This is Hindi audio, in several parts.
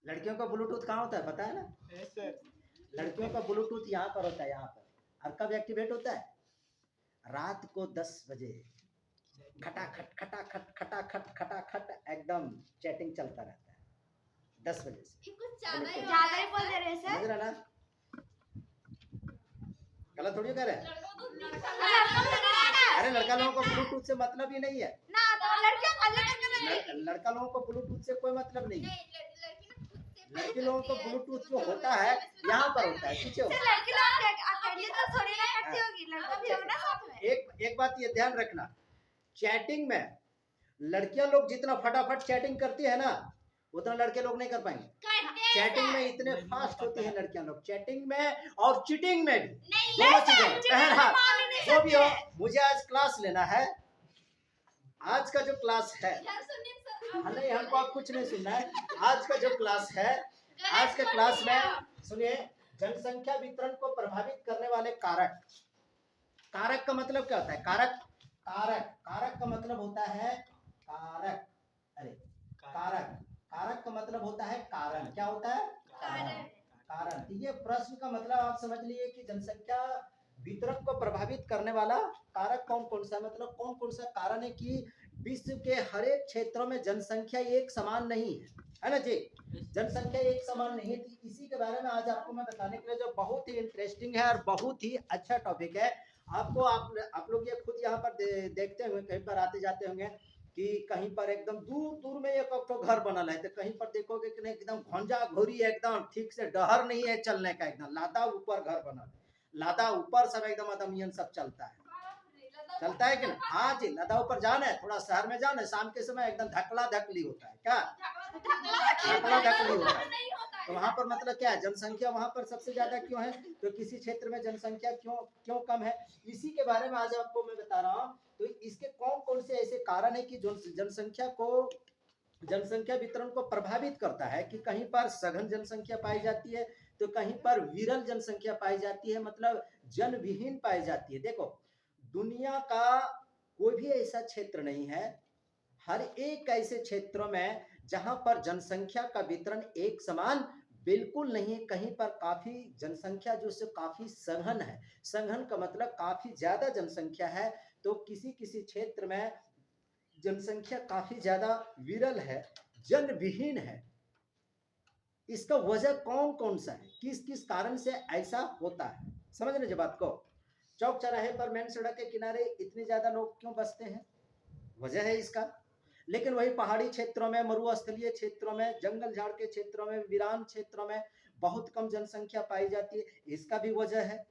लड़कियों का ब्लूटूथ कहाँ होता है पता है ना? सर लड़कियों का ब्लूटूथ यहाँ पर होता है, यहाँ पर। और कब एक्टिवेट होता है? रात को 10 बजे खटाखट खटाखट खटाखट खटाखट एकदम चैटिंग चलता रहता है 10 बजे से। कुछ ज्यादा ही बोल दे रहे समझ सर। रहे ना? गलत थोड़ी कह रहे हैं। अरे लड़का लोगों को ब्लूटूथ से मतलब ही नहीं है ना, तो लड़कियां लड़का लोगों को ब्लूटूथ से कोई मतलब नहीं है। लड़की लोगों को ब्लूटूथ जो होता है यहाँ पर होता है, पीछे होता है। लड़की लोग अकेले तो थोड़ी ना करती होगी, लड़का भी होगा ना साथ में। एक बात ये ध्यान रखना, चैटिंग में लड़कियां लोग जितना फटाफट चैटिंग करती है ना, उतना लड़के लोग नहीं कर पाएंगे। चैटिंग में इतने फास्ट होती है लड़कियां लोग, चैटिंग में और चीटिंग में भी, दोनों चीजें। बहरहाल जो भी हो, मुझे आज क्लास लेना है। आज का जो क्लास है, नहीं हमको आप कुछ नहीं सुनना है। आज का जो क्लास है, आज के क्लास में सुनिए, जनसंख्या वितरण को प्रभावित करने वाले कारक। कारक का मतलब क्या होता है? कारक कारक कारक का मतलब होता है कारक। अरे कारक कारक का मतलब होता है कारण। क्या होता है? कारण। तो ये प्रश्न का मतलब आप समझ लीजिए कि जनसंख्या वितरण को प्रभावित करने वाला कारक कौन कौन सा, मतलब कौन कौन सा कारण है कि विश्व के हर एक क्षेत्रों में जनसंख्या एक समान नहीं है ना जी? जनसंख्या एक समान नहीं है। इसी के बारे में आज आपको मैं बताने के लिए जो बहुत ही इंटरेस्टिंग है और बहुत ही अच्छा टॉपिक है। आपको आप लोग ये खुद यहाँ पर देखते होंगे, कहीं पर आते जाते होंगे कि कहीं पर एकदम दूर दूर में एक तो घर बनल है, तो कहीं पर देखोगे कि नहीं एकदम घंजा घोरी एकदम ठीक से डहर नहीं है चलने का, एकदम लादा ऊपर घर बनल, लादा ऊपर सब एकदम अदमियन सब चलता है कि ना? हाँ जी, लादा ऊपर जाना है, थोड़ा शहर में जाना है, शाम के समय एकदम धकला धकली होता है। क्या धकला धकली होता है? तो वहाँ पर मतलब क्या है, जनसंख्या वहाँ पर सबसे ज्यादा क्यों है? तो किसी क्षेत्र में जनसंख्या क्यों कम है, इसी के बारे में आज आपको मैं बता रहा हूँ। तो इसके कौन कौन से ऐसे कारण है कि जो जनसंख्या वितरण को प्रभावित करता है कि कहीं पर सघन जनसंख्या पाई जाती है तो कहीं पर विरल जनसंख्या पाई जाती है, मतलब जनविहीन पाई जाती है। देखो, दुनिया का कोई भी ऐसा क्षेत्र नहीं है, हर एक ऐसे क्षेत्रों में जहां पर जनसंख्या का वितरण एक समान बिल्कुल नहीं है। कहीं पर काफी जनसंख्या जो से काफी सघन है, सघन का मतलब काफी ज्यादा जनसंख्या है, तो किसी किसी क्षेत्र में जनसंख्या काफी ज्यादा विरल है, जनविहीन है। इसका वजह कौन कौन सा है, किस किस कारण से ऐसा होता है, समझ रहे बात को? चौक चौराहे पर मेन सड़क के किनारे इतने ज्यादा लोग क्यों बसते हैं, वजह है इसका। लेकिन वही पहाड़ी क्षेत्रों में, मरुस्थलीय क्षेत्रों में, जंगल झाड़ के क्षेत्रों में, वीरान क्षेत्रों में बहुत कम जनसंख्या पाई जाती है, इसका भी वजह है।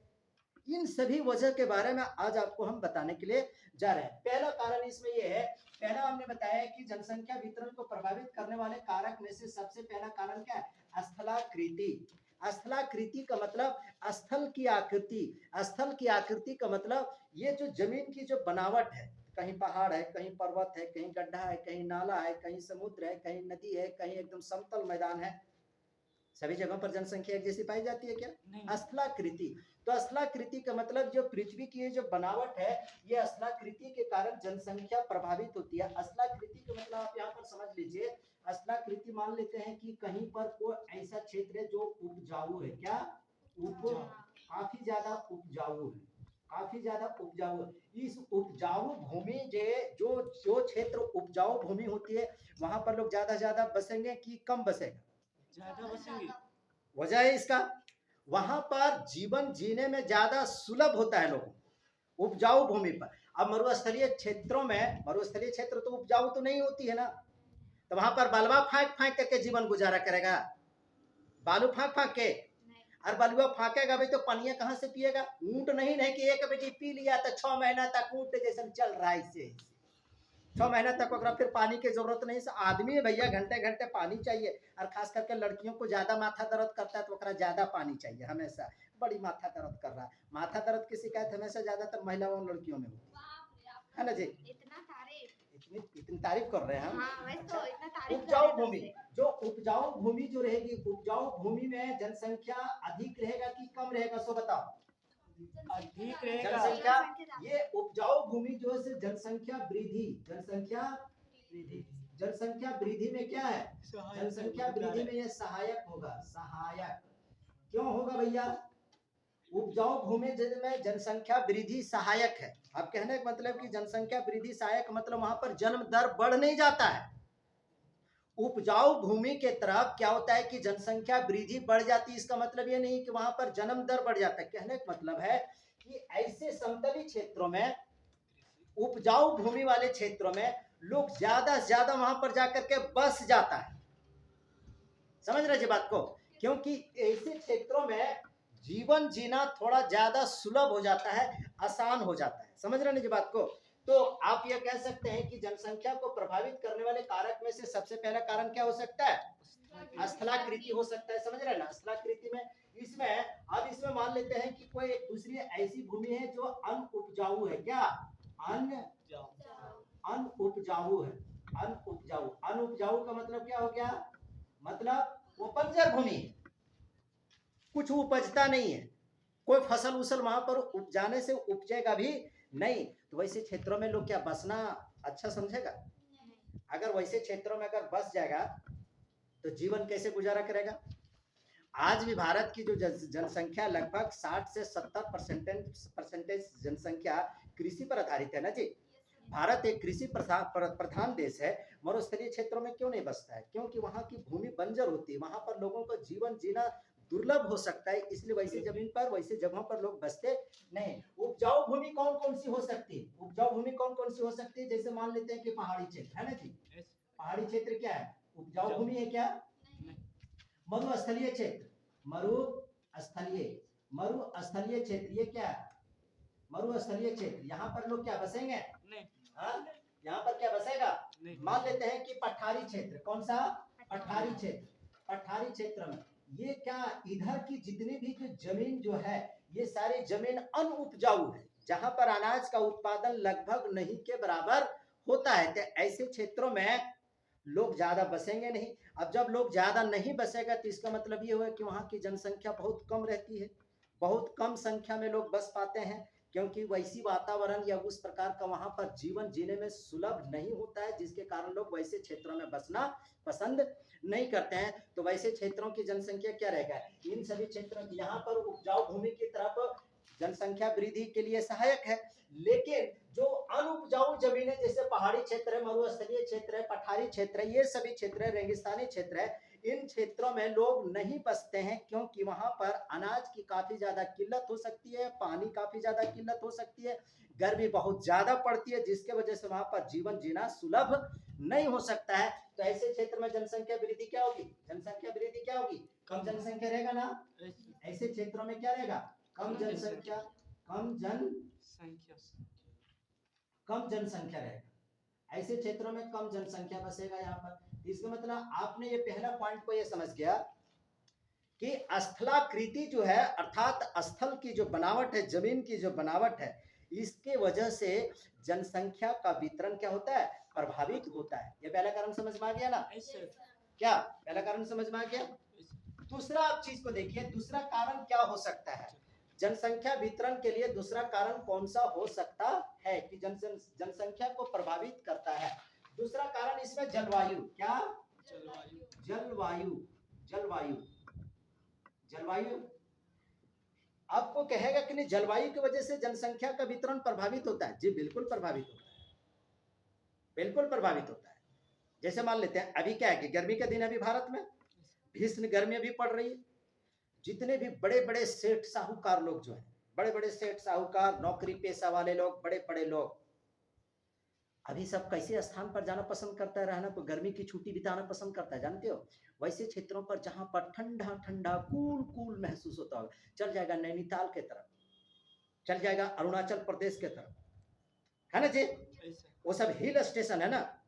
इन सभी वजह के बारे में आज आपको हम बताने के लिए जा रहे हैं। पहला कारण इसमें यह है, पहला हमने बताया कि जनसंख्या वितरण को प्रभावित करने वाले कारक में से सबसे पहला कारण क्या है? स्थलाकृति। स्थलाकृति का मतलब स्थल की आकृति। स्थल की आकृति का मतलब ये जो जमीन की जो बनावट है, कहीं पहाड़ है, कहीं पर्वत है, कहीं गड्ढा है, कहीं नाला है, कहीं समुद्र है, कहीं नदी है, कहीं एकदम समतल मैदान है, सभी जगहों पर जनसंख्या एक जैसी पाई जाती है क्या? स्थलाकृति। तो स्थलाकृति का मतलब जो पृथ्वी की जो बनावट है, ये स्थलाकृति के कारण जनसंख्या प्रभावित होती है। स्थलाकृति का मतलब आप यहाँ पर समझ लीजिए, स्थलाकृति मान लेते हैं कि कहीं पर कोई ऐसा क्षेत्र है जो उपजाऊ है। क्या? काफी ज्यादा उपजाऊ है, काफी ज्यादा उपजाऊ है। इस उपजाऊ भूमि जो जो क्षेत्र उपजाऊ भूमि होती है, वहां पर लोग ज्यादा बसेंगे कि कम बसेगा? ज्यादा बसेंगे। वजह है इसका, वहां पर जीवन जीने में ज्यादा सुलभ होता है लोगों, उपजाऊ भूमि पर। अब मरुस्थलीय क्षेत्रों में, मरुस्थलीय क्षेत्र तो उपजाऊ तो नहीं होती है ना, तो वहां पर बालुआ फाँक फाँक करके जीवन गुजारा करेगा, बालू फाँक फाँक के। और बालुआ फाँकेगा भाई तो पानिया कहाँ से पिएगा? ऊंट नहीं है कि एक बेटी पी लिया तो 6 महीना तक ऊंट जैसा चल रहा है, इससे 6 महीना तक अगर फिर पानी की जरूरत नहीं। आदमी है भैया, घंटे घंटे पानी चाहिए, और खास करके लड़कियों को ज्यादा माथा दर्द करता है तो ज्यादा पानी चाहिए हमेशा। बड़ी माथा दर्द कर रहा है, माथा दर्द की शिकायत हमेशा ज्यादातर महिलाओं और लड़कियों में होती है ना जी? इतनी तारीफ कर रहे हैं हम। हाँ, उपजाऊ भूमि, जो उपजाऊ भूमि जो रहेगी, उपजाऊ भूमि में जनसंख्या अधिक रहेगा कि कम रहेगा, सो बताओ? अधिक रहेगा। जनसंख्या, ये उपजाऊ भूमि जो है जनसंख्या वृद्धि, जनसंख्या वृद्धि। जनसंख्या वृद्धि में क्या है, जनसंख्या वृद्धि में ये सहायक होगा, सहायक। क्यों होगा भैया, उपजाऊ भूमि में जनसंख्या वृद्धि सहायक है। अब कहने का मतलब कि जनसंख्या वृद्धि सहायक मतलब वहां पर जन्म दर बढ़ नहीं जाता है। उपजाऊ भूमि के तरफ क्या होता है कि जनसंख्या वृद्धि बढ़ जाती है, इसका मतलब ये नहीं कि वहां पर जन्म दर बढ़ जाता है। कहने का मतलब है कि ऐसे समतली क्षेत्रों में, उपजाऊ भूमि वाले क्षेत्रों में लोग ज्यादा से ज्यादा वहां पर जाकर के बस जाता है। समझ रहे जी बात को, क्योंकि ऐसे क्षेत्रों में जीवन जीना थोड़ा ज्यादा सुलभ हो जाता है, आसान हो जाता है। समझ रहे जी बात को। तो आप ये कह सकते हैं कि जनसंख्या को प्रभावित करने वाले कारक में से सबसे पहला कारण क्या हो सकता है, स्थलाकृति हो सकता है। समझ रहे ना, स्थलाकृति में इसमें अब इसमें मान लेते हैं कि कोई एक दूसरी ऐसी भूमि है जो अनउपजाऊ है। क्या अनउपजाऊ है, अनउपजाऊ। अनउपजाऊ का मतलब क्या हो गया, मतलब वो बंजर भूमि है, कुछ उपजता नहीं है, कोई फसल उसल वहां पर उपजाने से उपजेगा भी नहीं। तो वैसे क्षेत्रों में लोग क्या बसना अच्छा समझेगा? अगर वैसे क्षेत्रों में अगर बस जाएगा तो जीवन कैसे गुजारा करेगा? आज भी भारत की जो जनसंख्या लगभग 60 से 70% जनसंख्या कृषि पर आधारित है ना जी। भारत एक कृषि प्रधान देश है, मरुस्थलीय क्षेत्रों में क्यों नहीं बसता है? क्योंकि वहां की भूमि बंजर होती है, वहां पर लोगों को जीवन जीना दुर्लभ हो सकता है, इसलिए वैसे जमीन पर, वैसे जगहों पर लोग बसते नहीं। उपजाऊ भूमि कौन कौन सी हो सकती है? उपजाऊ भूमि कौन कौन सी हो सकती है? जैसे मान लेते हैं कि पहाड़ी क्षेत्र है ना जी। पहाड़ी क्षेत्र क्या है, उपजाऊ भूमि है क्या? मरुस्थलीय क्षेत्र, मरुस्थलीय क्षेत्र ये क्या है, मरुस्थलीय क्षेत्र। यहाँ पर लोग क्या बसेंगे? हाँ, यहाँ पर क्या बसेगा? मान लेते हैं कि पठारी क्षेत्र। कौन सा? पठारी क्षेत्र। पठारी क्षेत्र में ये क्या, इधर की जितनी भी जो जमीन जो है ये सारी जमीन अनउपजाऊ है, जहां पर अनाज का उत्पादन लगभग नहीं के बराबर होता है। तो ऐसे क्षेत्रों में लोग ज्यादा बसेंगे नहीं। अब जब लोग ज्यादा नहीं बसेगा तो इसका मतलब ये हुआ कि वहां की जनसंख्या बहुत कम रहती है, बहुत कम संख्या में लोग बस पाते हैं, क्योंकि वैसी वातावरण या उस प्रकार का वहां पर जीवन जीने में सुलभ नहीं होता है, जिसके कारण लोग वैसे क्षेत्रों में बसना पसंद नहीं करते हैं। तो वैसे क्षेत्रों की जनसंख्या क्या रहेगा, इन सभी क्षेत्रों की, यहाँ पर उपजाऊ भूमि की तरफ जनसंख्या वृद्धि के लिए सहायक है। लेकिन जो अनउपजाऊ जमीनें जैसे पहाड़ी क्षेत्र है, मरुस्थलीय क्षेत्र है, पठारी क्षेत्र है, ये सभी क्षेत्र है, रेगिस्तानी क्षेत्र है, इन क्षेत्रों में लोग नहीं बसते हैं, क्योंकि वहां पर अनाज की काफी ज्यादा किल्लत हो सकती है, पानी काफी ज्यादा किल्लत हो सकती है, गर्मी बहुत ज्यादा पड़ती है, जिसके वजह से वहां पर जीवन जीना सुलभ नहीं हो सकता है। तो ऐसे क्षेत्र में जनसंख्या वृद्धि क्या होगी, जनसंख्या वृद्धि क्या होगी, कम जनसंख्या रहेगा ना। ऐसे क्षेत्रों में क्या रहेगा, कम जनसंख्या, कम जनसंख्या रहेगा। ऐसे क्षेत्रों में कम जनसंख्या बसेगा यहाँ पर। इसका मतलब आपने ये पहला पॉइंट को ये समझ गया कि स्थलाकृति जो है, अर्थात स्थल की जो बनावट है, जमीन की जो बनावट है, इसके वजह से जनसंख्या का वितरण क्या होता है, प्रभावित होता है। ये पहला कारण समझ में आ गया ना? क्या पहला कारण समझ में आ गया? दूसरा आप चीज को देखिए, दूसरा कारण क्या हो सकता है जनसंख्या वितरण के लिए? दूसरा कारण कौन सा हो सकता है कि जनसंख्या को प्रभावित करता है? दूसरा कारण इसमें जलवायु। क्या? जलवायु। जलवायु जलवायु आपको कहेगा कि नहीं जलवायु की वजह से जनसंख्या का वितरण प्रभावित होता है? जी बिल्कुल प्रभावित होता है, बिल्कुल प्रभावित होता है। जैसे मान लेते हैं अभी क्या है कि गर्मी के दिन अभी भारत में भीषण गर्मी भी पड़ रही है। जितने भी बड़े बड़े सेठ साहूकार लोग जो हैं, बड़े बड़े सेठ साहूकार, नौकरी पेशा वाले लोग, बड़े बड़े लोग, अभी सब कैसे स्थान पर जाना पसंद करता है, रहना, गर्मी की छुट्टी बिताना पसंद करता है, जानते हो? वैसे क्षेत्रों पर जहां पर ठंडा ठंडा कूल कूल महसूस होता होगा, चल जाएगा नैनीताल के तरफ, चल जाएगा अरुणाचल प्रदेश के तरफ, है ना जी। वो सब हिल स्टेशन है ना,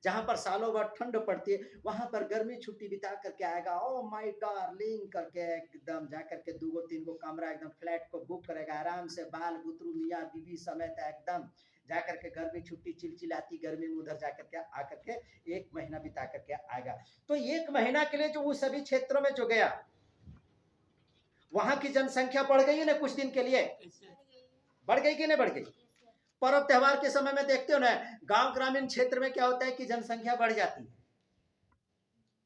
जहां पर सालों भर ठंड पड़ती है, वहां पर गर्मी छुट्टी बिता करके आएगा, ओ माय डार्लिंग करके एकदम जा करके 2-3 को कमरा एकदम फ्लैट को बुक करेगा, आराम से बाल बुतरू मियाँ बीवी समेत एकदम जा करके गर्मी छुट्टी चिलचिलाती गर्मी में उधर जा करके आकर के 1 महीना बिता करके आएगा। तो 1 महीना के लिए जो वो सभी क्षेत्रों में जो गया, वहां की जनसंख्या बढ़ गई है ना, कुछ दिन के लिए बढ़ गई कि नहीं बढ़ गई? पर्व त्योहार के समय में देखते हो ना, गांव ग्रामीण क्षेत्र में क्या होता है कि जनसंख्या बढ़ जाती है।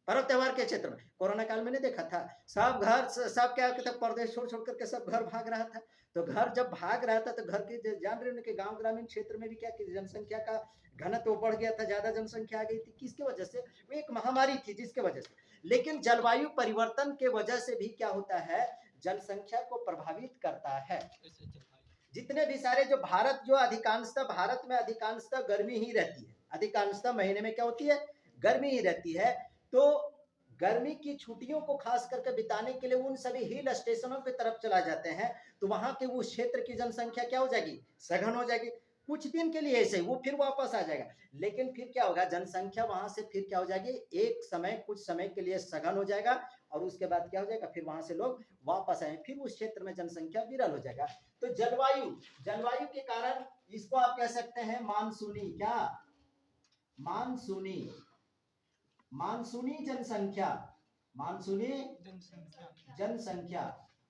पर्व त्योहार के क्षेत्र में कोरोना काल में नहीं देखा था, सब घर सब क्या कहते हैं, प्रदेश छोड़ छोड़ करके सब घर भाग रहा था। तो घर जब भाग रहा था तो घर के जान रहे हो कि गांव ग्रामीण क्षेत्र में भी क्या कि जनसंख्या का घनत्व बढ़ गया था, ज्यादा जनसंख्या आ गई थी। किसके वजह से? वो एक महामारी थी जिसके वजह से। लेकिन जलवायु परिवर्तन के वजह से भी क्या होता है, जनसंख्या को प्रभावित करता है। जितने भी सारे जो भारत, जो अधिकांशतः भारत में अधिकांशतः गर्मी ही रहती है, अधिकांशतः महीने में क्या होती है, गर्मी ही रहती है। तो गर्मी की छुट्टियों को खास करके बिताने के लिए उन सभी हिल स्टेशनों की तरफ चला जाते हैं, तो वहां के उस क्षेत्र की जनसंख्या क्या हो जाएगी, सघन हो जाएगी। कुछ दिन के लिए ऐसे वो फिर वापस आ जाएगा, लेकिन फिर क्या होगा, जनसंख्या वहां से फिर क्या हो जाएगी, एक समय कुछ समय के लिए सघन हो जाएगा और उसके बाद क्या हो जाएगा, फिर वहां से लोग वापस आए, फिर उस क्षेत्र में जनसंख्या विरल हो जाएगा। तो जलवायु के कारण इसको आप कह सकते हैं मानसूनी, क्या मानसूनी, मानसूनी जनसंख्या, मानसूनी जनसंख्या,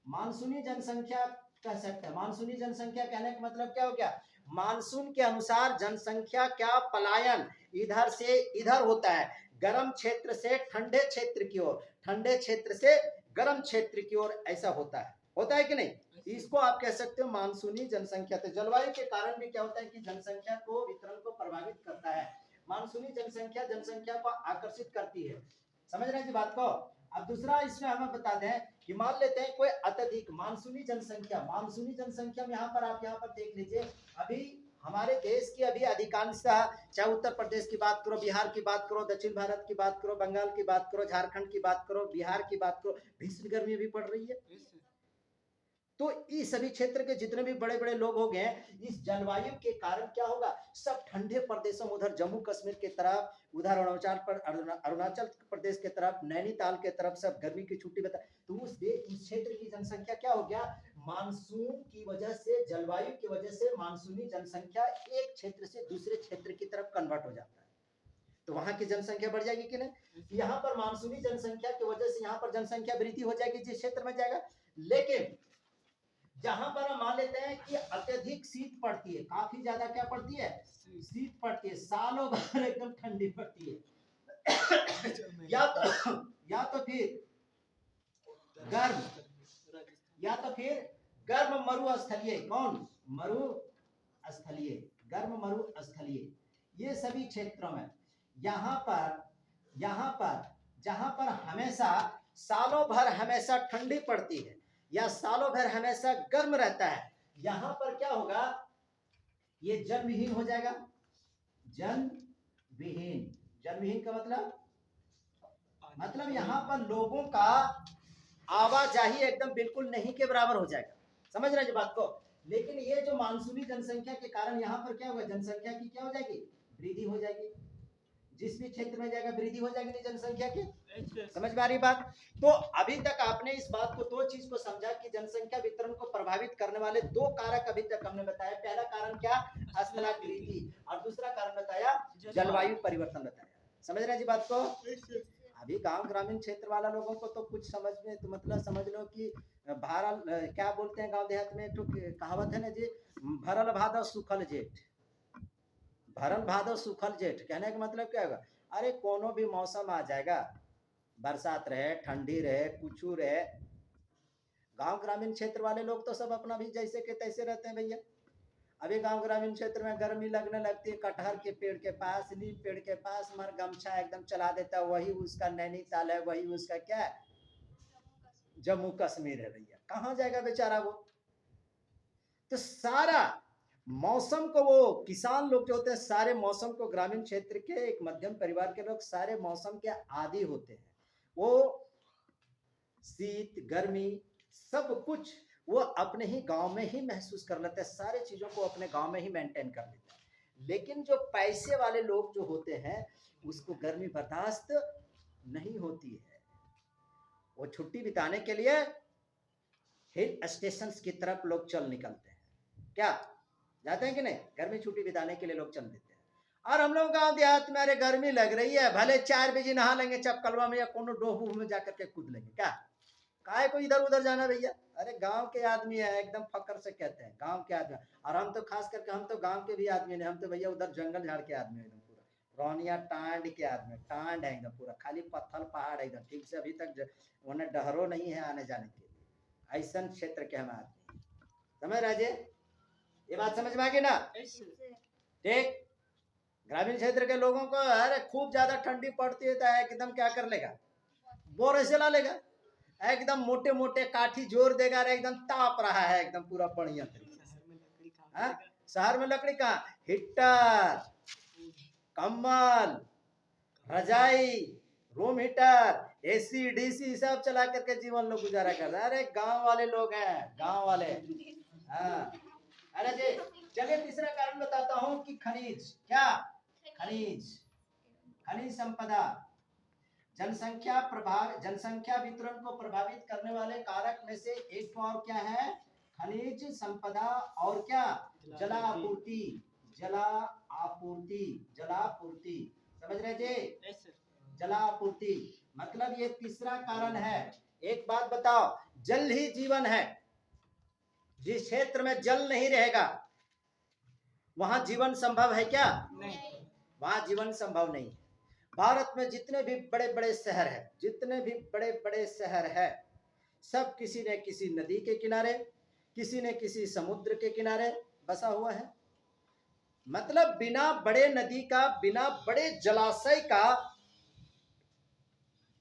मानसूनी जनसंख्या कह सकते हैं। मानसूनी जनसंख्या कहने का मतलब क्या हो गया, मानसून के अनुसार जनसंख्या क्या पलायन इधर से इधर होता है, गर्म क्षेत्र से ठंडे क्षेत्र की ओर, ठंडे क्षेत्र से गर्म क्षेत्र की ओर, ऐसा होता है कि नहीं? इसको आप कह सकते हो मानसूनी जनसंख्या। तो जलवायु के कारण भी क्या होता है कि जनसंख्या को वितरण को प्रभावित करता है। मानसूनी जनसंख्या को आकर्षित करती है। समझ रहे हैं जी बात को? अब दूसरा इसमें हमें बता दें कि मान लेते हैं कोई अत्यधिक मानसूनी जनसंख्या में यहाँ पर देख लीजिए, अभी हमारे देश की अभी अधिकांशतः, चाहे उत्तर प्रदेश की बात करो, बिहार की बात करो, दक्षिण भारत की बात करो, बंगाल की बात करो, झारखंड की बात करो, बिहार की बात करो, भीषण गर्मी भी पड़ रही है। तो इस सभी क्षेत्र के जितने भी बड़े बड़े लोग हो गए, इस जलवायु के कारण क्या होगा, सब ठंडे प्रदेशों, उधर जम्मू कश्मीर के तरफ, उधर अरुणाचल प्रदेश के तरफ, नैनीताल के तरफ सब गर्मी की छुट्टी बता। तो उस क्षेत्र की जनसंख्या क्या हो गया, मानसून की वजह से, जलवायु की वजह से मानसूनी जनसंख्या एक क्षेत्र से दूसरे क्षेत्र की तरफ कन्वर्ट हो जाता है। तो वहां की जनसंख्या बढ़ जाएगी कि नहीं? यहाँ पर मानसूनी जनसंख्या की वजह से यहाँ पर जनसंख्या वृद्धि हो जाएगी जिस क्षेत्र में जाएगा। लेकिन जहां पर हम मान लेते हैं कि अत्यधिक शीत पड़ती है, काफी ज्यादा क्या पड़ती है, शीत पड़ती है, सालों भर एकदम ठंडी पड़ती है या तो फिर गर्म, या तो फिर गर्म मरुस्थलीय, कौन मरुस्थलीय, गर्म मरुस्थलीय, ये सभी क्षेत्रों में यहाँ पर जहां पर हमेशा सालों भर हमेशा ठंडी पड़ती है या सालों भर हमेशा गर्म रहता है, यहां पर क्या होगा, ये जन विहीन हो जाएगा। जन विहीन का मतलब यहां पर लोगों का आवाजाही एकदम बिल्कुल नहीं के बराबर हो जाएगा। समझ रहे हैं बात को? लेकिन ये जो मानसूनी जनसंख्या के कारण यहाँ पर क्या होगा, जनसंख्या की क्या हो जाएगी, वृद्धि हो जाएगी। जिस भी क्षेत्र में जाएगा वृद्धि हो जाएगी जनसंख्या की। समझ में आ रही बात? तो अभी तक आपने इस बात को, दो चीज को समझा कि जनसंख्या वितरण को प्रभावित करने वाले दो कारक अभी तक हमने बताया। पहला कारण क्या, स्थलाकृति, और दूसरा कारण बताया जलवायु परिवर्तन बताया। समझ रहे हैं जी बात को? अभी गांव ग्रामीण क्षेत्र वाला लोगों को तो कुछ समझ में, तो मतलब समझ लो कि भारल, क्या बोलते हैं गांव देहात में, तो कहावत है ना जी, भरल भादव सुखल जेठ, भरल भादव सुखल जेठ, कहने का मतलब क्या होगा, अरे कोनो भी मौसम आ जाएगा, बरसात रहे, ठंडी रहे, कुछ रहे। गांव ग्रामीण क्षेत्र वाले लोग तो सब अपना भी जैसे के तैसे रहते हैं भैया। अभी गांव ग्रामीण क्षेत्र में गर्मी लगने लगती है, कटहर के पेड़ के पास, नीम पेड़ के पास मर गमछा एकदम चला देता है, वही उसका नैनीताल है, वही उसका क्या है, जम्मू कश्मीर है भैया। कहाँ जाएगा बेचारा वो? तो सारा मौसम को, वो किसान लोग जो होते हैं सारे मौसम को, ग्रामीण क्षेत्र के एक मध्यम परिवार के लोग सारे मौसम के आदी होते हैं। वो शीत गर्मी सब कुछ वो अपने ही गांव में ही महसूस कर लेते हैं, सारे चीजों को अपने गांव में ही मेंटेन कर लेते हैं। लेकिन जो पैसे वाले लोग जो होते हैं उसको गर्मी बर्दाश्त नहीं होती है, वो छुट्टी बिताने के लिए हिल स्टेशन की तरफ लोग चल निकलते हैं। क्या जाते हैं कि नहीं? गर्मी छुट्टी बिताने के लिए लोग चल देते हैं। और हम लोग गांव देहात में अरे गर्मी लग रही है, भले 4 बजे नहा लेंगे चपकलवा में या कोनो डोहू में जाकर के कूद लेंगे, क्या काहे को इधर उधर जाना भैया? अरे गांव के आदमी है, एकदम फकर से कहते हैं गांव के आदमी। और हम तो खास करके हम तो गांव के भी आदमी नहीं, हम तो भैया उधर जंगल झाड़ के आदमी है एकदम पूरा, रौनिया टांड के आदमी, टांड है एकदम पूरा, खाली पत्थर पहाड़ एकदम, ठीक से अभी तक उन्हें डहरो नहीं है आने जाने के लिए, ऐसा क्षेत्र के हम आदमी। समझ राजे, ये बात समझ में आ गई ना? ठीक। ग्रामीण क्षेत्र के लोगों को अरे खूब ज्यादा ठंडी पड़ती है तो एकदम क्या कर लेगा, बोर ऐसे ला लेगा, एकदम मोटे मोटे काठी जोर देगा, एकदम ताप रहा है एकदम पूरा बढ़िया तरीके से। शहर में लकड़ी का हीटर, कम्बल, रजाई, रूम हीटर, एसी डीसी सब चला करके जीवन लोग गुजारा कर रहे हैं। अरे गांव वाले लोग हैं, गांव वाले। हाँ अरे जी, चलिए तीसरा कारण बताता हूं कि खनिज, क्या खनिज, खनिज संपदा, जनसंख्या वितरण को प्रभावित करने वाले कारक में से एक तो और क्या है, खनिज संपदा, और क्या, जलापूर्ति, जलापूर्ति, समझ रहे जी? जलापूर्ति मतलब ये तीसरा कारण है। एक बात बताओ, जल ही जीवन है, जिस क्षेत्र में जल नहीं रहेगा वहां जीवन संभव है क्या? नहीं, वहां जीवन संभव नहीं है। भारत में जितने भी बड़े बड़े शहर है, जितने भी बड़े बड़े शहर है, सब किसी न किसी नदी के किनारे, किसी न किसी समुद्र के किनारे बसा हुआ है। मतलब बिना बड़े नदी का, बिना बड़े जलाशय का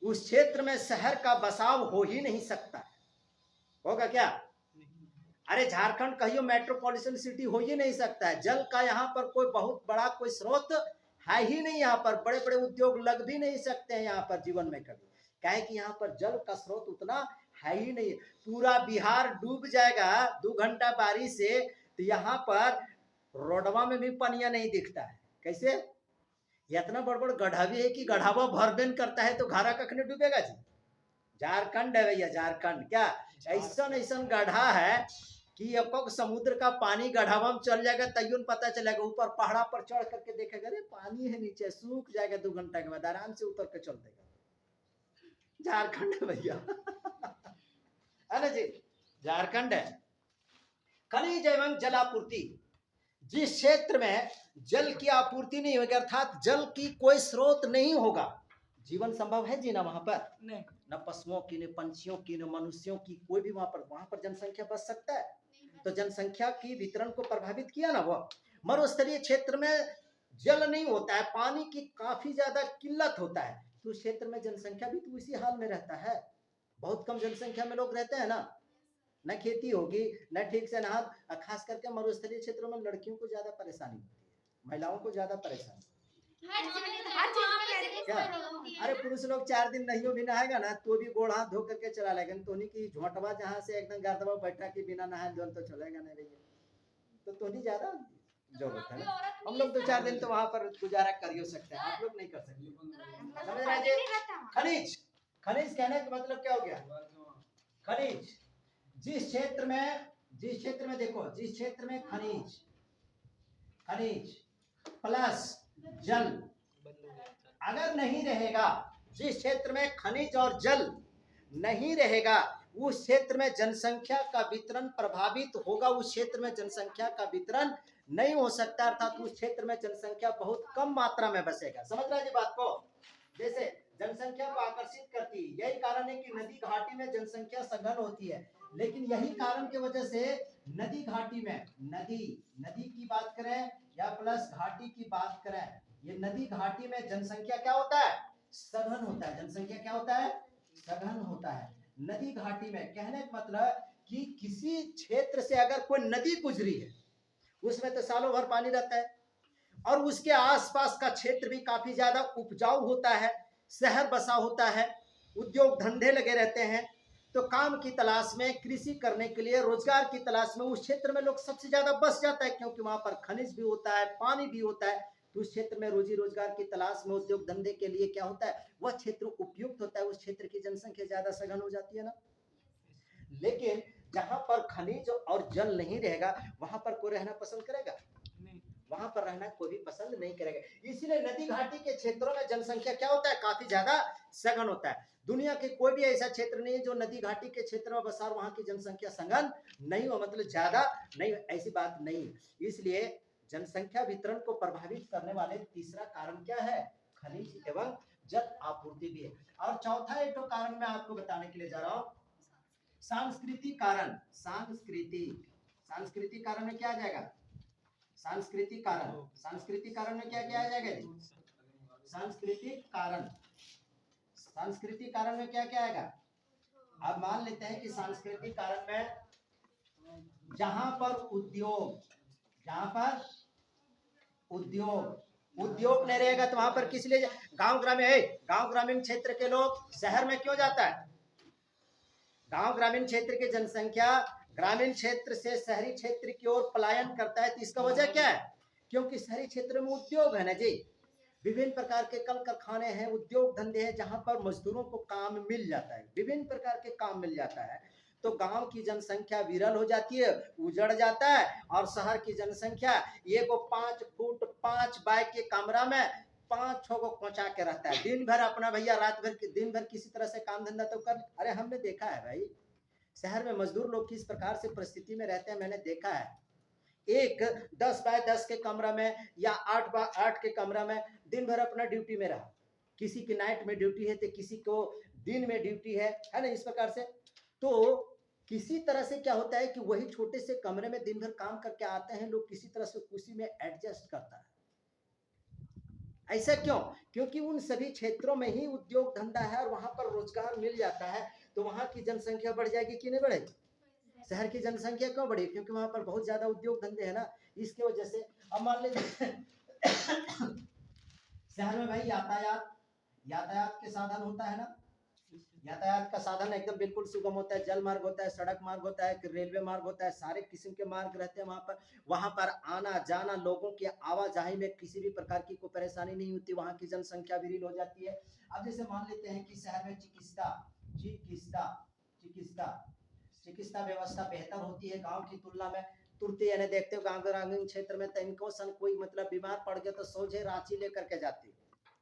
उस क्षेत्र में शहर का बसाव हो ही नहीं सकता। होगा क्या? अरे झारखंड कहियो मेट्रोपॉलिटन सिटी हो ही नहीं सकता है। जल का यहाँ पर कोई बहुत बड़ा कोई स्रोत है ही नहीं, यहाँ पर बड़े बड़े उद्योग लग भी नहीं सकते हैं यहाँ पर जीवन में कभी, काहे कि यहाँ पर जल का स्रोत उतना है ही नहीं। पूरा बिहार डूब जाएगा 2 घंटा बारिश से तो यहाँ पर रोडवा में भी पनिया नहीं दिखता है। कैसे? इतना बड़ बड़ गड्ढा भी है कि गड्ढावा भरबेन करता है तो घारा कखने डूबेगा जी? झारखंड है भैया, झारखंड। क्या ऐसा ऐसा गड्ढा है कि अब समुद्र का पानी गढ़ावा में चल जाएगा, तैयो पता चलेगा, ऊपर पहाड़ा पर चढ़ करके देखेगा अरे पानी है नीचे, सूख जाएगा 2 घंटा के बाद, आराम से उतर के चल देगा। झारखंड है भैया है ना जी, झारखंड है। खनिज एवं जलापूर्ति, जिस क्षेत्र में जल की आपूर्ति नहीं होगी, अर्थात जल की कोई स्रोत नहीं होगा, जीवन संभव है जी ना वहां पर? नहीं, न पशुओं की, न पंछियों की, न मनुष्यों की, कोई भी वहां पर जनसंख्या बच सकता है? तो जनसंख्या की वितरण को प्रभावित किया ना वो। मरुस्थलीय क्षेत्र में जल नहीं होता है, पानी की काफी ज्यादा किल्लत होता है, तो उस क्षेत्र में जनसंख्या भी तो उसी हाल में रहता है। बहुत कम जनसंख्या में लोग रहते हैं ना, न खेती होगी, न ठीक से नहा, खास करके मरुस्थलीय क्षेत्रों में लड़कियों को ज्यादा परेशानी होती है, महिलाओं को ज्यादा परेशानी। क्या? अरे पुरुष लोग 4 दिन नहीं भी नहाएगा ना तो भी गोड़ हाथ धो करके चला लेगा, तोनी की झोंटवा जहाँ से एकदम गर्दवा बैठा के बिना नहाए धोए तो चलेगा नहीं भैया, तो तोनी ज्यादा जरूरत है ना। हम लोग तो 4 दिन तो वहां पर गुजारा कर ही सकते हैं, आप लोग नहीं कर सकते। समझ रहे जी? खनिज, खनिज कहने का मतलब क्या हो गया? खनिज, जिस क्षेत्र में देखो, जिस क्षेत्र में खनिज प्लस जल अगर नहीं रहेगा, जिस क्षेत्र में खनिज और जल नहीं रहेगा उस क्षेत्र में जनसंख्या का वितरण प्रभावित होगा, उस क्षेत्र में जनसंख्या का वितरण नहीं हो सकता, अर्थात उस क्षेत्र में जनसंख्या बहुत कम मात्रा में बसेगा। समझ रहे हैं बात को? जैसे जनसंख्या को आकर्षित करती है, यही कारण है कि नदी घाटी में जनसंख्या सघन होती है, लेकिन यही कारण की वजह से नदी घाटी में, नदी की बात करें या प्लस घाटी की बात करें, ये नदी घाटी में जनसंख्या क्या होता है? सघन होता है। जनसंख्या क्या होता है? सघन होता है। नदी घाटी में कहने का मतलब कि किसी क्षेत्र से अगर कोई नदी गुजरी है उसमें तो सालों भर पानी रहता है, और उसके आसपास का क्षेत्र भी काफी ज्यादा उपजाऊ होता है, शहर बसा होता है, उद्योग धंधे लगे रहते हैं, तो काम की तलाश में, कृषि करने के लिए, रोजगार की तलाश में उस क्षेत्र में लोग सबसे ज्यादा बस जाता है, क्योंकि वहां पर खनिज भी होता है, पानी भी होता है, तो उस क्षेत्र में रोजी रोजगार की तलाश में, उद्योग धंधे के लिए क्या होता है, वह क्षेत्र उपयुक्त होता है, उस क्षेत्र की जनसंख्या ज्यादा सघन हो जाती है ना। लेकिन जहां पर खनिज और जल नहीं रहेगा वहां पर कोई रहना पसंद करेगा? वहां पर रहना कोई भी पसंद नहीं करेगा। इसीलिए नदी घाटी के क्षेत्रों में जनसंख्या क्या होता है, काफी ज्यादा सघन होता है। दुनिया के कोई भी ऐसा क्षेत्र नहीं है जो नदी घाटी के क्षेत्र में बसा वहां की जनसंख्या सघन नहीं हो, मतलब ज्यादा नहीं, ऐसी बात नहीं। इसलिए जनसंख्या वितरण को प्रभावित करने वाले तीसरा कारण क्या है, खनिज एवं जल आपूर्ति भी है। और चौथा एक तो कारण मैं आपको बताने के लिए जा रहा हूं, सांस्कृतिक कारण। सांस्कृतिक कारण में क्या आ जाएगा, सांस्कृतिक कारण। सांस्कृतिक कारण में क्या क्या आ जाएगा जी, सांस्कृतिक कारण। सांस्कृतिक कारण में क्या क्या आएगा, अब मान लेते हैं कि सांस्कृतिक कारण में जहां पर उद्योग नहीं रहेगा तो वहां पर किस लिए गांव ग्रामीण क्षेत्र के लोग शहर में क्यों जाता है, गांव ग्रामीण क्षेत्र की जनसंख्या ग्रामीण क्षेत्र से शहरी क्षेत्र की ओर पलायन करता है। तो इसका वजह क्या है, क्योंकि शहरी क्षेत्र में उद्योग है ना जी, विभिन्न प्रकार के कल कारखाने हैं, उद्योग धंधे हैं, जहां पर मजदूरों को काम मिल जाता है, विभिन्न प्रकार के काम मिल जाता है। तो गांव की जनसंख्या विरल हो जाती है, उजड़ जाता है, और शहर की जनसंख्या ये को 5 फुट 5 बाय के कमरा में 5-6 को पहुंचा के रहता है। दिन भर अपना भैया रात भर दिन भर किसी तरह से काम धंधा तो कर, अरे हमने देखा है भाई शहर में मजदूर लोग किस प्रकार से परिस्थिति में रहते हैं, मैंने देखा है। एक 10 बाय 10 के कमरा में या 8 बाय 8 के कमरा में दिन भर अपना ड्यूटी में रहा, किसी की नाइट में ड्यूटी है तो किसी को दिन में ड्यूटी है ना, इस प्रकार से। तो किसी तरह से क्या होता है कि वही छोटे से कमरे में दिन भर काम करके आते हैं लोग, किसी तरह से उसी में एडजस्ट करता है। ऐसा क्यों, क्योंकि उन सभी क्षेत्रों में ही उद्योग धंधा है और वहां पर रोजगार मिल जाता है, तो वहां की जनसंख्या बढ़ जाएगी कि नहीं बढ़ेगी, शहर की जनसंख्या क्यों बढ़ी, क्योंकि वहां पर बहुत ज्यादा उद्योग धंधे है ना, इसकी वजह से। अब मान लीजिए शहर में भाई यातायात के साधन होता है ना, यातायात का साधन एकदम बिल्कुल सुगम होता है, जल मार्ग होता है, सड़क मार्ग होता है, रेलवे मार्ग होता है, सारे किस्म के मार्ग रहते हैं वहां पर आना जाना, लोगों की आवाजाही में किसी भी प्रकार की कोई परेशानी नहीं होती, वहां की जनसंख्या विरल हो जाती है। अब जैसे मान लेते हैं कि शहर में चिकित्सा व्यवस्था बेहतर होती है गांव की तुलना में। तुरते यानी देखते हो गांव ग्रामीण क्षेत्र में तनिको सन कोई मतलब बीमार पड़ गया तो सोझे रांची लेकर के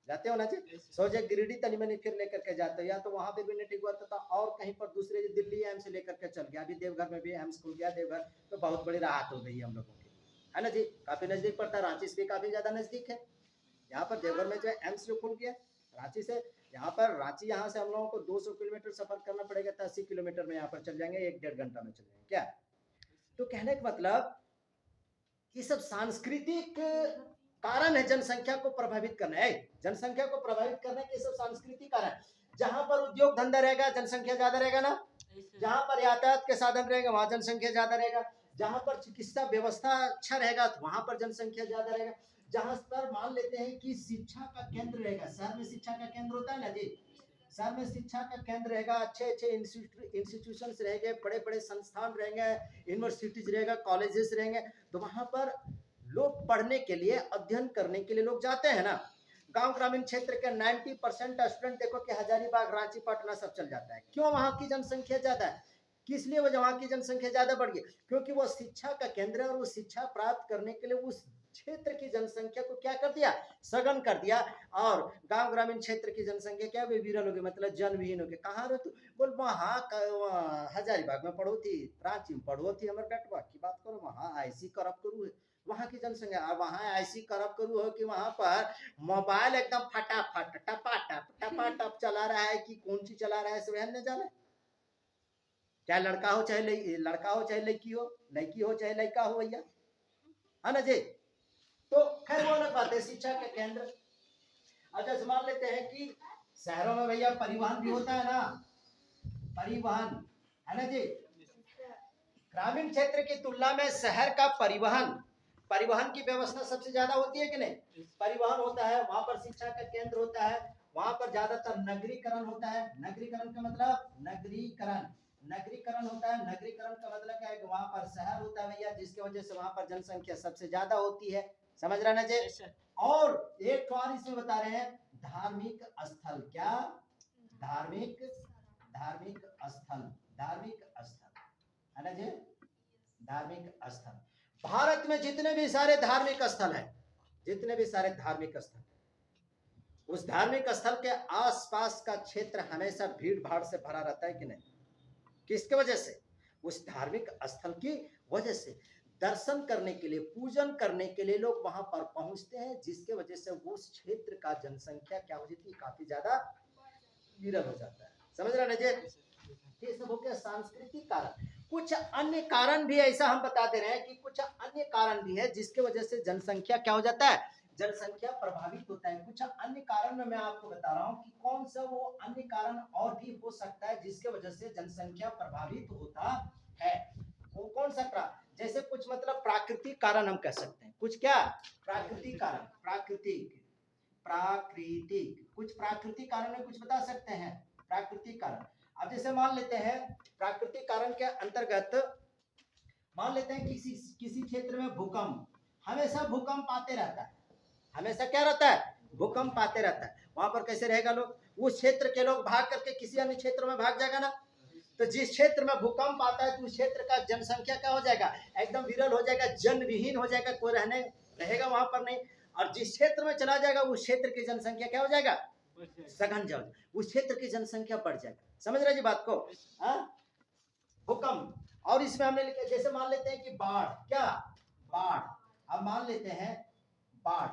जाते हो ना जी, सोझे गिरिडीह तनी मनी फिर लेकर के जाते हो, या तो वहां पे भी नहीं ठीक हुआ तो और कहीं पर दूसरे दिल्ली एम्स लेकर के चल गया, अभी देवघर में भी एम्स खुल गया, देवघर तो बहुत बड़ी राहत हो गई है हम लोगों की, है ना जी, काफी नजदीक पड़ता है, रांची से भी काफी ज्यादा नजदीक है। यहाँ पर देवघर में जो है एम्स जो खुल गया, रांची से यहाँ पर यहाँ से हम लोगों को 200 किलोमीटर सफर करना पड़ेगा, तो 80 किलोमीटर में यहाँ पर चल जाएंगे, 1-1.5 घंटा में चल जाएंगे क्या। तो कहने का मतलब ये सब सांस्कृतिक कारण है जनसंख्या को प्रभावित करना है, जनसंख्या को प्रभावित करने के सब सांस्कृतिक कारण। जहां पर उद्योग धंधा रहेगा जनसंख्या ज्यादा रहेगा ना, जहां पर यातायात के साधन रहेगा वहां जनसंख्या ज्यादा रहेगा, जहां पर चिकित्सा व्यवस्था अच्छा रहेगा तो वहां पर जनसंख्या ज्यादा रहेगा, जहां पर मान लेते हैं कि शिक्षा का केंद्र रहेगा, शहर में शिक्षा का केंद्र होता है ना जी, शहर में शिक्षा का केंद्र रहेगा, अच्छे इंस्टीट्यूशंस रहेंगे, बड़े बड़े संस्थान रहेंगे, यूनिवर्सिटीज रहेगा, कॉलेजेस रहेंगे, तो वहां पर लोग पढ़ने के लिए अध्ययन करने के लिए लोग जाते हैं ना। गांव ग्रामीण क्षेत्र के 90% स्टूडेंट देखो कि हजारीबाग रांची पटना सब चल जाता है, क्यों, वहां की जनसंख्या ज्यादा है, किस लिए वहां की जनसंख्या ज्यादा बढ़ गई, क्योंकि वो शिक्षा का केंद्र है और वो शिक्षा प्राप्त करने के लिए उस क्षेत्र की जनसंख्या को क्या कर दिया, सघन कर दिया, और गांव ग्रामीण क्षेत्र की जनसंख्या क्या विरल हो गई, मतलब जनविहीन हो गई। कहाँ रहो तू, बोल वहाँ हजारीबाग में पढ़ो थी, रांची में पढ़ो थी, हमारे बेटवा की बात करो, वहाँ ऐसी करप करू, वहां की जनसंख्या, वहां ऐसी करप करू हो कि वहां पर मोबाइल एकदम फटाफट टपाटप चला रहा है कि कौन सी चला रहा है सब न जाने, चाहे लड़का हो चाहे लड़की हो चाहे लड़का हो भैया, है ना जी। तो खैर वो अलग बात है, शिक्षा के केंद्र। अच्छा मान लेते हैं कि शहरों में भैया परिवहन भी होता है ना, परिवहन, है ना जी, ग्रामीण क्षेत्र की तुलना में शहर का परिवहन की व्यवस्था सबसे ज्यादा होती है कि नहीं, परिवहन होता है, वहां पर शिक्षा का केंद्र होता है, वहां पर ज्यादातर नगरीकरण होता है। नगरीकरण का मतलब नगरीकरण होता है, नगरीकरण का मतलब क्या है कि वहां पर शहर होता है भैया, जिसकी वजह से वहां पर जनसंख्या सबसे ज्यादा होती है, समझ रहे ना जी। और एक और इसमें बता रहे हैं धार्मिक स्थल, क्या, धार्मिक स्थल, है ना जी, धार्मिक स्थल। भारत में जितने भी सारे धार्मिक स्थल हैं, जितने भी सारे धार्मिक स्थल, उस धार्मिक स्थल के आसपास का क्षेत्र हमेशा भीड़ भाड़ से भरा रहता है कि नहीं? किसके वजह से? उस धार्मिक स्थल की वजह से। दर्शन करने के लिए, पूजन करने के लिए लोग वहां पर पहुंचते हैं, जिसके वजह से उस क्षेत्र का जनसंख्या क्या हो जाती है? काफी ज्यादा विरल हो जाता है। समझ रहे ना? ये सब हो गया सांस्कृतिक कारण। कुछ अन्य कारण भी ऐसा हम बता दे रहे हैं कि कुछ अन्य कारण भी है जिसके वजह से जनसंख्या क्या हो जाता है? जनसंख्या प्रभावित होता है। कुछ अन्य कारण मैं आपको बता रहा हूं कि कौन सा वो अन्य कारण और भी हो सकता है जिसके वजह से जनसंख्या प्रभावित होता है। वो कौन सा? जैसे कुछ मतलब प्राकृतिक कारण हम कह सकते हैं। कुछ क्या? प्राकृतिक कारण। प्राकृतिक कुछ प्राकृतिक कारण में कुछ बता सकते हैं। प्राकृतिक कारण, अब जैसे मान लेते हैं प्राकृतिक कारण के अंतर्गत मान लेते हैं किसी क्षेत्र में भूकंप, हमेशा भूकंप आते रहता है। हमेशा क्या रहता है? भूकंप आते रहता है। वहां पर कैसे रहेगा लोग? उस क्षेत्र के लोग भाग करके किसी अन्य क्षेत्र में भाग जाएगा ना। तो जिस क्षेत्र में भूकंप आता है तो उस क्षेत्र का जनसंख्या क्या हो जाएगा? एकदम विरल हो जाएगा, जन विहीन हो जाएगा, कोई रहेगा वहां पर नहीं। और जिस क्षेत्र में चला जाएगा उस क्षेत्र की जनसंख्या क्या हो जाएगा? सघन जल, उस क्षेत्र की जनसंख्या बढ़ जाएगा। समझ रहे जी बात को? भूकंप। और इसमें हमने लिखा, जैसे मान लेते हैं कि बाढ़। क्या? बाढ़। अब मान लेते हैं बाढ़,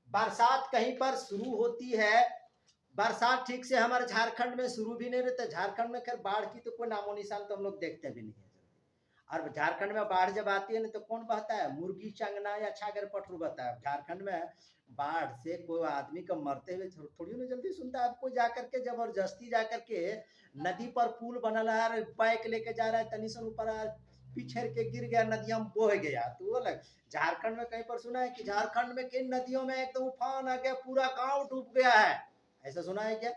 बरसात कहीं पर शुरू होती है, बरसात ठीक से हमारे झारखंड में शुरू भी नहीं रहता। झारखंड में खैर बाढ़ की तो कोई नामो निशान तो हम लोग देखते भी नहीं है। और झारखंड में बाढ़ जब आती है ना तो कौन बहता है? मुर्गी चंगना या छागर पटरू बहता है। झारखंड में बाढ़ से कोई आदमी का मरते हुए थोड़ी ना जल्दी सुनता है। आपको जाकर के जबरदस्ती जाकर के नदी पर पुल बनल है, बाइक लेके जा रहा है, तनी से ऊपर पिछड़ के गिर गया, नदियां बह गया, तो वो अलग। झारखंड में कहीं पर सुना है कि झारखंड में किन नदियों में एकदम उफान आ गया, पूरा गांव डूब गया है? ऐसा सुना है क्या?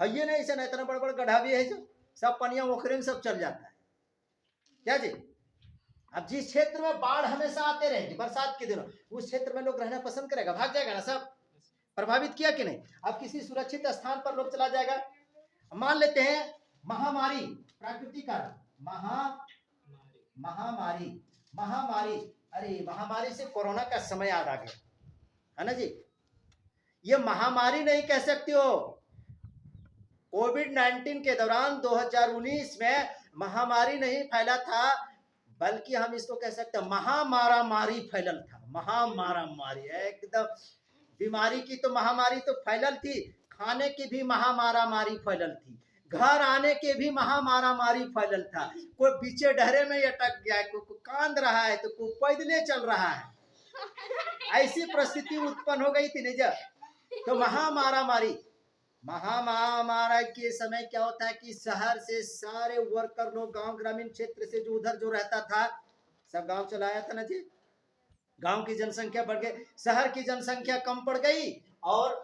है ये नहीं, ऐसा इतना बड़ बड़ गड्ढा भी है जो सब पनिया ओखरे में सब चल जाता है। क्या जी? अब जिस क्षेत्र में बाढ़ हमेशा आते रहेगी बरसात के दिनों, उस क्षेत्र में लोग रहना पसंद करेगा, भाग जाएगा ना सब। प्रभावित किया कि नहीं? अब किसी सुरक्षित स्थान पर लोग चला जाएगा। मान लेते हैं महामारी, प्राकृतिक कारण। महामारी। अरे महामारी से कोरोना का समय याद आ गया है ना जी। ये महामारी नहीं कह सकते हो। कोविड-19 के दौरान 2019 में महामारी नहीं फैला था, बल्कि हम इसको कह सकते हैं महामारामारी फैलल था। महामारामारी एकदम, बीमारी की तो महामारी तो फैलल थी, खाने की भी महामारामारी फैलल थी, घर आने के भी महामारामारी फैलल था। कोई पीछे डहरे में अटक गया है, कोई कांद रहा है, तो कोई पैदले चल रहा है। ऐसी परिस्थिति उत्पन्न हो गई थी नहीं जब। तो महामारामारी के समय क्या होता है कि शहर से सारे वर्कर लोग, गांव ग्रामीण क्षेत्र से जो उधर जो रहता था सब गांव चला आया था ना जी। गांव की जनसंख्या बढ़ गई, शहर की जनसंख्या कम पड़ गई और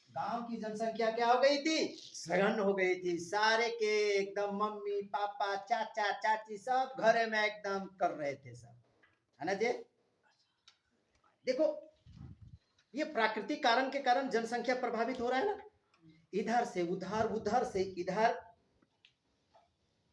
गांव की जनसंख्या क्या हो गई थी? सघन हो गई थी। सारे के एकदम मम्मी पापा चाचा चाची सब घरे में एकदम कर रहे थे सब, है ना जी। देखो ये प्राकृतिक कारण के कारण जनसंख्या प्रभावित हो रहा है ना, इधर से उधर, उधर से इधर।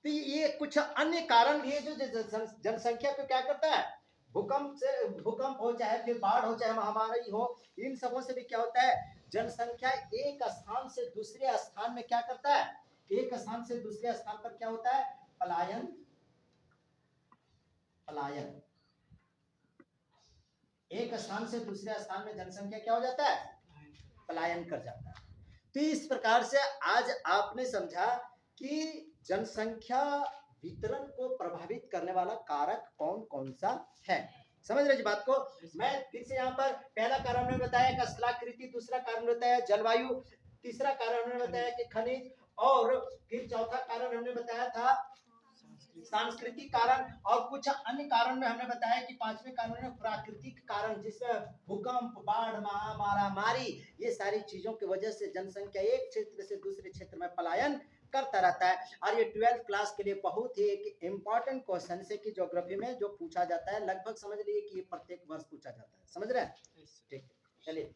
तो ये कुछ अन्य कारण भी है जो जनसंख्या को क्या करता है? भूकंप हो, चाहे फिर बाढ़ हो, चाहे महामारी हो, इन सबों से भी क्या होता है? जनसंख्या एक स्थान से दूसरे स्थान में क्या करता है? एक स्थान से दूसरे स्थान पर क्या होता है? पलायन। एक स्थान से दूसरे स्थान में जनसंख्या क्या हो जाता है? पलायन कर जाता है। तो इस प्रकार से आज आपने समझा कि जनसंख्या वितरण को प्रभावित करने वाला कारक कौन कौन सा है। समझ रहे जी बात को? मैं फिर से यहाँ पर पहला कारण मैंने बताया कि स्थलाकृति, दूसरा कारण बताया जलवायु, तीसरा कारण हमने बताया कि खनिज, और फिर चौथा कारण हमने बताया था सांस्कृतिक कारण, और कुछ अन्य कारण में हमने बताया कि पांचवें कारण में प्राकृतिक कारण, जिसमें भूकंप, बाढ़, महामारी, ये सारी चीजों की वजह से जनसंख्या एक क्षेत्र से दूसरे क्षेत्र में पलायन करता रहता है। और ये 12th क्लास के लिए बहुत ही एक इम्पोर्टेंट क्वेश्चन से कि ज्योग्राफी में जो पूछा जाता है, लगभग समझ लीजिए कि प्रत्येक वर्ष पूछा जाता है। समझ रहे हैं? ठीक, चलिए।